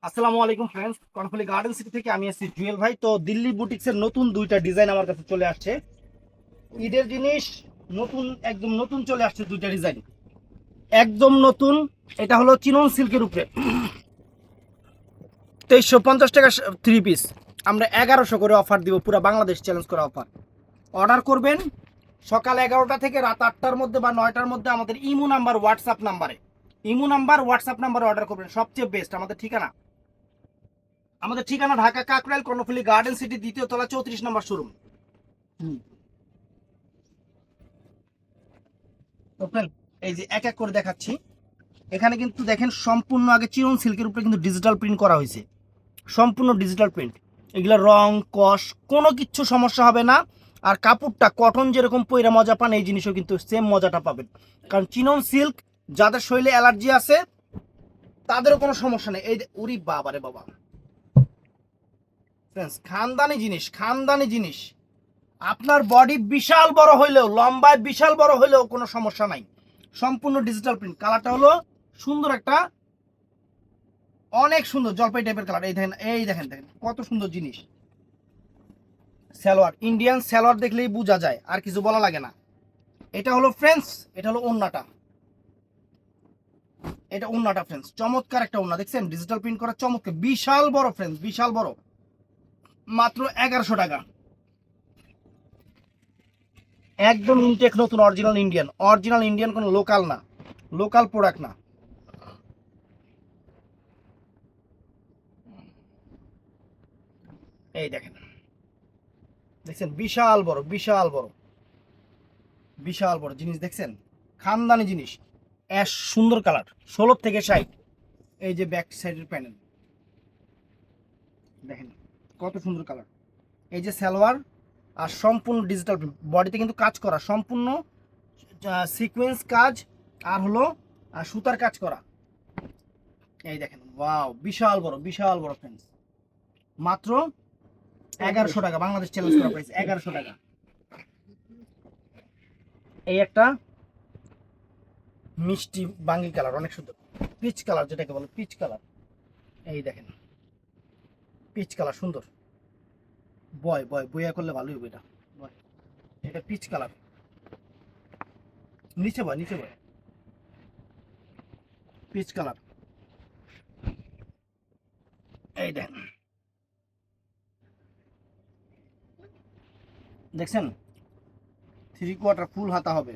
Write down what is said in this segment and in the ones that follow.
আসসালামু আলাইকুম friends, Karnaphuli garden city থেকে আমি আছি জুয়েল ভাই। তো দিল্লি বুটিক্সের নতুন দুইটা ডিজাইন আমার কাছে চলে আসছে। ঈদের জিনিস নতুন, একদম নতুন চলে আসছে দুইটা ডিজাইন, একদম নতুন। এটা হলো চিনন সিল্কের উপরে 2350 টাকা থ্রি পিস। আমরা 1100 করে অফার দিব, পুরো বাংলাদেশ চ্যালেঞ্জ করা অফার। অর্ডার করবেন সকাল 11টা থেকে রাত 8টার মধ্যে বা 9টার মধ্যে আমাদের ইমো নাম্বার হোয়াটসঅ্যাপ নাম্বারে অর্ডার করবেন। সবচেয়ে বেস্ট আমাদের ঠিকানা ঢাকা কাকরাইল কর্ণফুলী গার্ডেন সিটি দ্বিতীয় তলা 34 নম্বর শোরুম। ওপেন, এই যে এক এক করে দেখাচ্ছি। এখানে কিন্তু দেখেন সম্পূর্ণ আগে চিরন সিল্কের উপরে কিন্তু ডিজিটাল প্রিন্ট করা হয়েছে, সম্পূর্ণ ডিজিটাল প্রিন্ট। এগুলো রং কস কোনো কিচ্ছু সমস্যা হবে না। আর কাপড়টা কটন যেরকম পইরা মজা পান, এই জিনিসও কিন্তু সেম মজাটা পাবেন। কারণ চিনন সিল্ক যাদের শরীরে অ্যালার্জি আছে তাদেরও কোনো সমস্যা নেই। এই উরি বাবা রে বাবা ফ্রেন্ডস, খানদানি জিনিস। আপনার বডি বিশাল বড় হইলেও, লম্বায় বিশাল বড় হইলেও কোনো সমস্যা নাই। সম্পূর্ণ ডিজিটাল প্রিন্ট। কালারটা হলো সুন্দর একটা, অনেক সুন্দর জলপাই টাইপের কালার। এই দেখেন কত সুন্দর জিনিস। সালোয়ার, ইন্ডিয়ান সালোয়ার দেখলেই বোঝা যায়, আর কিছু বলা লাগে না। এটা হলো ফ্রেন্ডস, এটা হলো ওন্নাটা। এটা ওন্নাটা ফ্রেন্ডস, চমৎকার একটা ওন্না। দেখছেন ডিজিটাল প্রিন্ট করা, চমৎকার বিশাল বড় ফ্রেন্ডস, বিশাল বড়। মাত্র 1100 টাকা। একদম ইনটেক নতুন, অরিজিনাল ইন্ডিয়ান, কোনো লোকাল না, লোকাল প্রোডাক্ট না। এই দেখেন, দেখছেন বিশাল বড়, বিশাল বড় জিনিস দেখছেন। খানদানি জিনিস, অ্যাশ সুন্দর কালার, 16 থেকে 60। এই যে ব্যাক সাইডের প্যানেল দেখেন কত সুন্দর কালার। এই যে সালোয়ার, আর সম্পূর্ণ ডিজিটাল বডিতে কিন্তু কাজ করা, সম্পূর্ণ সিকোয়েন্স কাজ, আর হলো সুতার কাজ করা। এই দেখেন ওয়াও, বিশাল বড় ফ্রেন্ডস। মাত্র 1100 টাকা, বাংলাদেশ চ্যালেঞ্জ করা প্রাইস 1100 টাকা। এই একটা মিষ্টি বাঙ্গি কালার, অনেক সুন্দর পিচ কালার, যেটাকে বলে পিচ কালার। এই দেখেন পিচ কালার সুন্দর, বয়া করলে ভালোই হবে এটা। বয়, এটা পিচ কালার, নিচে বয় পিচ কালার। এই দেখেন, দেখছেন 3/4 ফুল হাতা হবে।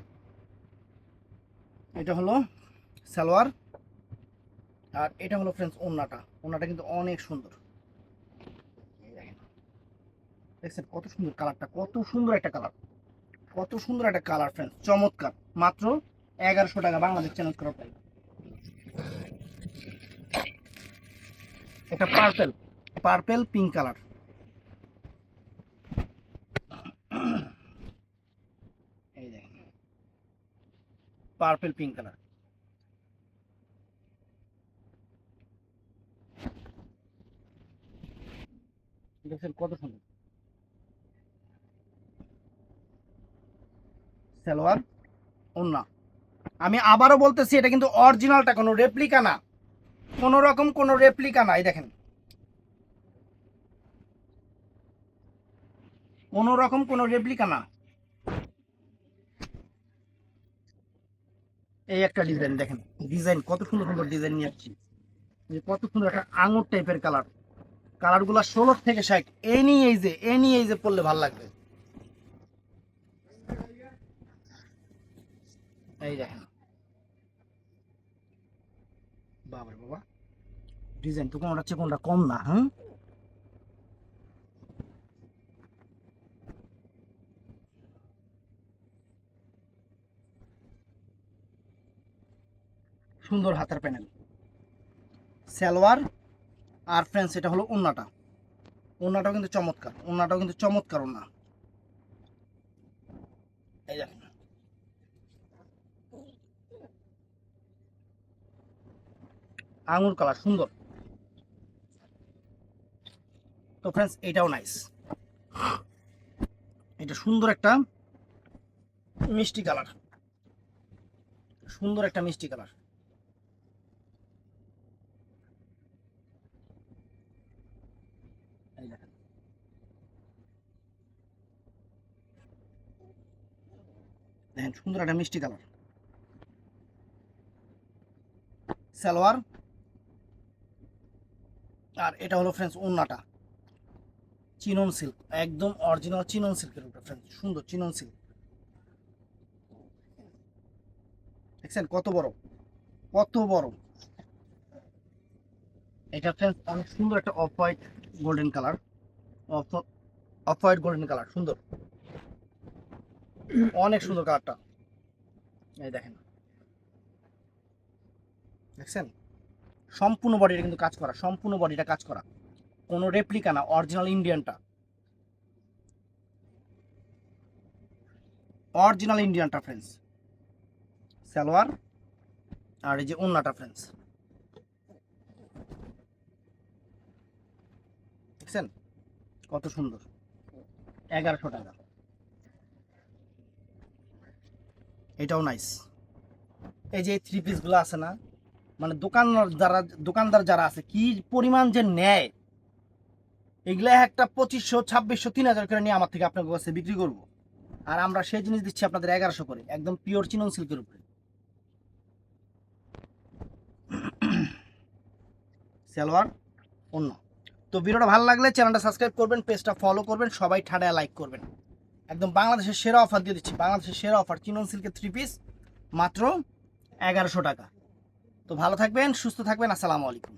এটা হলো সালোয়ার, আর এটা হলো ফ্রেন্ডস ওন্নাটা কিন্তু অনেক সুন্দর। এই দেখেন, দেখছেন কত সুন্দর কালারটা, কত সুন্দর একটা কালার ফ্রেন্ডস, চমৎকার। মাত্র 1100 টাকা, বাংলাদেশ চ্যালেঞ্জ করা প্রাইস। এটা পার্পেল পিঙ্ক কালার। এই দেখেন পার্পেল পিঙ্ক কালার, দেখছেন কত সুন্দর। সালোয়ার, ওন্না। আমি আবারও বলতেছি, এটা কিন্তু অরিজিনালটা, কোনো রেপ্লিকা না, কোনো রকম কোনো রেপ্লিকা না। এই দেখেন কোনো রকম কোনো রেপ্লিকা না। এই একটা ডিজাইন দেখেন, ডিজাইন কত সুন্দর সুন্দর ডিজাইন নিয়ে আসছি। যে কত সুন্দর একটা আঙুর টাইপের কালার, কালারগুলো 16 থেকে 60। এনি এই যে পড়লে ভালো লাগবে। এই দেখেন বাবার বাবা, ডিজাইন তো কোনটা হচ্ছে কোনটা কম না। হ্যাঁ, সুন্দর হাতার প্যানেল, সালোয়ার, আর ফ্রেন্ডস এটা হলো ওন্নাটাও কিন্তু চমৎকার ওন্না। এই দেখেন আঙুর কালার সুন্দর। তো ফ্রেন্ডস এটাও নাইস, এটা সুন্দর একটা মিষ্টি কালার, সুন্দর একটা মিষ্টি কালার। এই দেখেন, দেখেন সুন্দর একটা মিষ্টি কালার সালোয়ার। আর এটা হলো ফ্রেন্ডস ওড়নাটা, চিনন সিল্ক, একদম অরিজিনাল চিনন সিল্কের উপরে ফ্রেন্ডস, সুন্দর চিনন সিল্ক। দেখছেন কত বড়, কত বড়। এটা ফ্রেন্ডস অনেক সুন্দর একটা off white golden colour, off white golden colour, সুন্দর, অনেক সুন্দর কালারটা। এই দেখেন, দেখছেন সম্পূর্ণ বডিটা কিন্তু কাজ করা, সম্পূর্ণ বডিটা কাজ করা, কোনো রেপ্লিকা না, অরিজিনাল ইন্ডিয়ানটা, অরিজিনাল ইন্ডিয়ানটা ফ্রেন্ডস সালোয়ার। আর এই যে ওন্নাটা ফ্রেন্ডস, দেখছেন কত সুন্দর, 1100 টাকা। এটাও নাইস। এই যে থ্রি পিসগুলো আছে না, মানে দোকানদার যারা আছে কি পরিমাণ যে নেয়, এগুলা একটা 2500, 2600, 3000 করে নিয়ে আমার থেকে আপনার কাছে বিক্রি করবো, আর আমরা সেই জিনিস দিচ্ছি আপনাদের 1100 করে, একদম পিওর চিনন সিল্কের উপরে সালোয়ার অন্য। তো ভিডিওটা ভালো লাগলে চ্যানেলটা সাবস্ক্রাইব করবেন, পেজটা ফলো করবেন, সবাই ঠাডায় লাইক করবেন। একদম বাংলাদেশের সেরা অফার দিয়ে দিচ্ছি, বাংলাদেশের সেরা অফার, চিনন সিল্কের থ্রি পিস মাত্র 1100 টাকা। তো ভালো থাকবেন, সুস্থ থাকবেন, আসসালামু আলাইকুম।